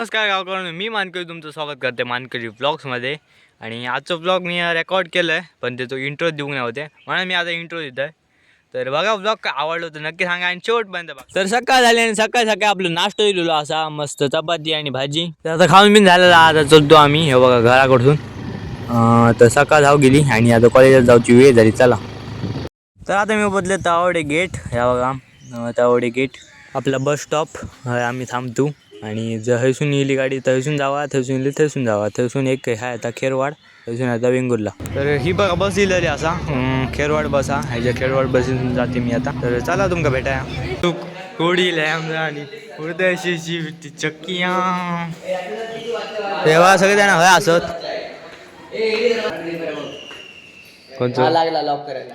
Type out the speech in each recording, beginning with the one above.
नमस्कार गावकऱ्यांनो, मी मानकरी तुमचं स्वागत करते मानकरी व्लॉग्समध्ये. आणि आजचं व्लॉग मी रेकॉर्ड केलं आहे, पण त्याचं इंट्रो देऊ नाही होते म्हणून मी आता इंट्रो देत आहे. तर बघा व्लॉग काय आवडलं होतं नक्की सांगा आणि शेवटपर्यंत बघा. तर सकाळ झाली आणि सकाळी सकाळी आपलं नाश्ता दिलेलो असा मस्त चपाती आणि भाजी. तर आता खाऊन बिन झालेला आता चलतो आम्ही हे बघा घराकडून. तर सकाळ जाऊ गेली आणि आता कॉलेजात जाऊची वेळ झाली. चला तर आता मी बदले तावडे गेट ह्या बघा तावडे गेट आपला बस स्टॉप आम्ही थांबतो. आणि जर थैसून येईल गाडी थैसून जावा, थैसून येईल थैसून जावा. थैसून एक आहे आता खेरवाड, थैसून आता वेंगुर्ला. तर ही बघा बस दिलेली असा खेरवाड बस हा. ह्याच्या खेरवाड बसून जाते मी आता. तर चला तुमका भेटाया तू कोडी लॅमरा आणि हृदयशी चक्किया तेव्हा सगळे जण हय असत कोणतं लागला लॉक करायला.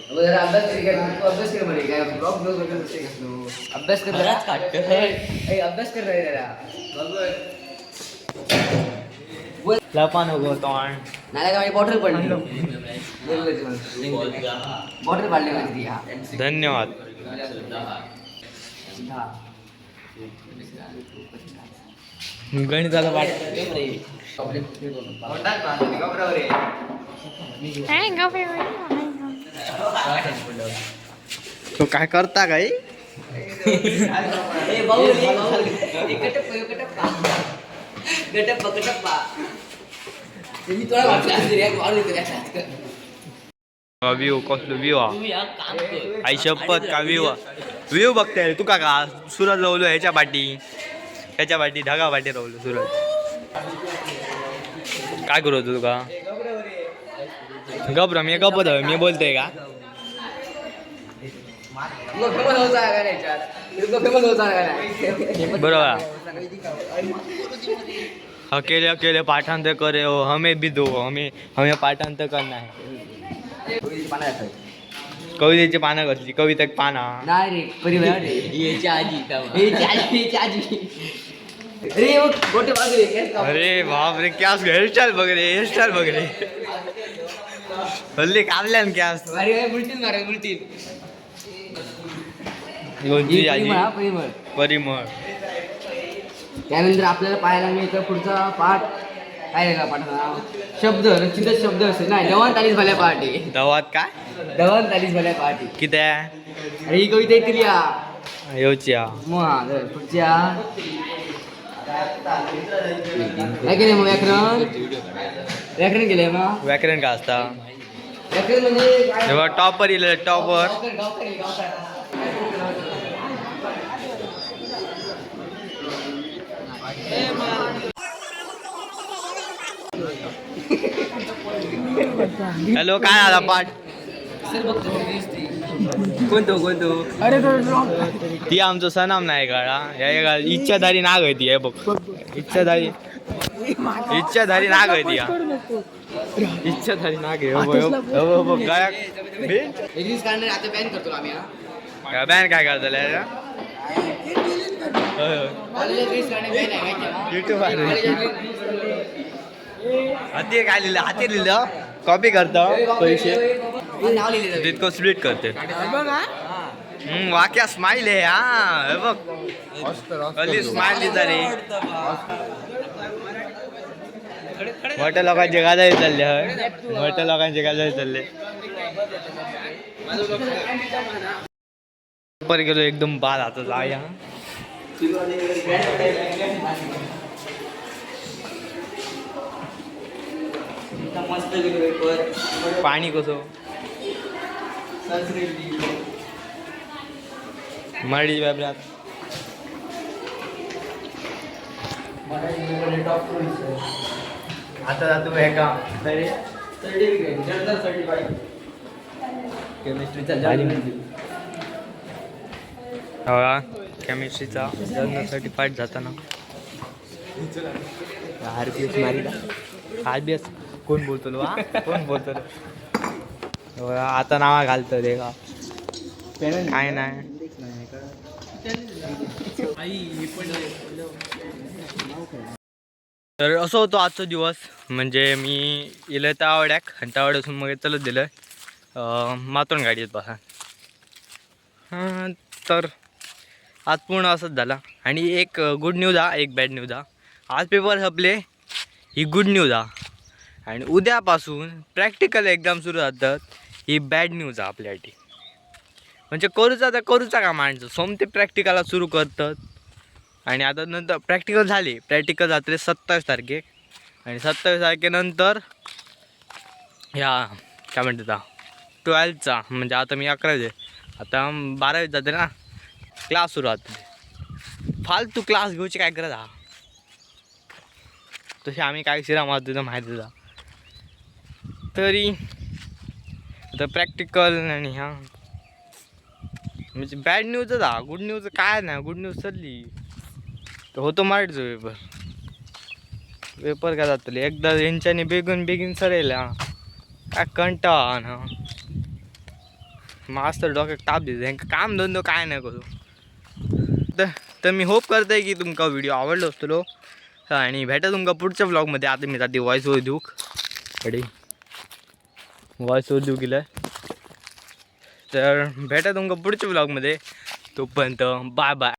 अभ्यास कर म्हणे काय अभ्यास कर अभ्यास कर लपा नको तोंड नाही का माझी बॉटल पडली बॉटल पाडली माझी. धन्यवाद. गणिताचा पाठ तो काय करता काय व्ह्यू कसलो व्ह्यू आई शपथ का व्ह्यू बघते तू का सुरत रवलो ह्याच्या पाठी ढगा पाठी रवलो सुरत. काय करू तू का गप मी गपत हवं मी बोलतोय का बरोबर. अकेले अकेले पाठांतर करे हो हमें भी दो हमें पाठांतर करना है. कवितेची पानं कसली कविता पाना नाही रे परिवार अरे बाप रे क्या हेअरस्टाईल बघ रे हल्ली काढल्यान क्या परिमळ. त्यानंतर आपल्याला पाहायला मिळतं पुढचा पाठ काय का पाठ शब्द रचित शब्द असेल नाही दवान तालीस भल्या पहाटे दवात काय दवान तालीस भल्या पहाटे किती अरे ही कविता ऐकली येऊची मग पुढच्या काय केलं मग व्याकरण केलंय मग व्याकरण का असता व्याकरण म्हणजे जेव्हा टॉपर येईल टॉपर हॅलो काय आला पाठ कोणतो अरे ती आमचं सनाम नाही काळा या इच्छाधारी नाग आहे ती आहे बघ इच्छाधारी नाग आहे ती इच्छाधारी नाग आहे गायक आता बॅन करतो आम्ही बॅन काय करता युट्यूब हाती लिहिलं कॉपी करतो पैसे तितकं स्प्लिट करते वाक्या स्माइल आहे हा बघ कधी स्माइल लिहिता रे मोठ्या लोकांचे गाजाही चालले पर गेलो एकदम बाद आता जाया पाणी कसं मराठी व्यापारात आता जातो हे का केमिस्ट्रीचा जर्नल सर्टिफाईड जाताना RBS कोण बोलतो आता नावा घालतं रे का काय नाही तर असं होतं आजचा दिवस. म्हणजे मी इलं तावड्याक आणि तावड्यासून मग चलत दिलं मातोंड गाडीत बसा. तर आज पूर्ण असंच झाला. आणि एक गुड न्यूज हा, एक बॅड न्यूज हा. आज पेपर संपले ही गुड न्यूज हा, आणि उद्यापासून प्रॅक्टिकल एक्झाम सुरू जातात ही बॅड न्यूज हा आपल्यासाठी. म्हणजे करूचा तर करूचा का माणसं सोमते प्रॅक्टिकलला सुरू करतात. आणि आता नंतर प्रॅक्टिकल झाले, प्रॅक्टिकल जातले 27 तारखे, आणि 27 तारखेनंतर ह्या काय म्हणतात 12चा, म्हणजे आता मी 11वी आता 12वीत जाते ना, क्लास सुरू राहते. फालतू क्लास घेऊची काय करत हा. तसे आम्ही काय शिरा मारतो तुझं माहिती तुझा. तरी आता प्रॅक्टिकल आणि ह्या म्हणजे बॅड न्यूजच हा. गुड न्यूज काय नाही, गुड न्यूज चालली तर होतो मराठीचं पेपर. पेपर काय जातले एकदा यांच्याने बेगीन सरेल हा. काय कंटाळा ना मास्तर डोक्यात ताप देते, काम धंदो काय नाही करू. तर मी होप करते की तुमका व्हिडिओ आवडलो असतो. आणि भेटा तुमका पुढच्या ब्लॉगमध्ये. आता मी जाते व्हॉइस ओव्हर देऊ कडे, व्हॉइस ओव्हर देऊ केलं. तर भेटा तुमका पुढच्या ब्लॉगमध्ये. तोपर्यंत बाय बाय.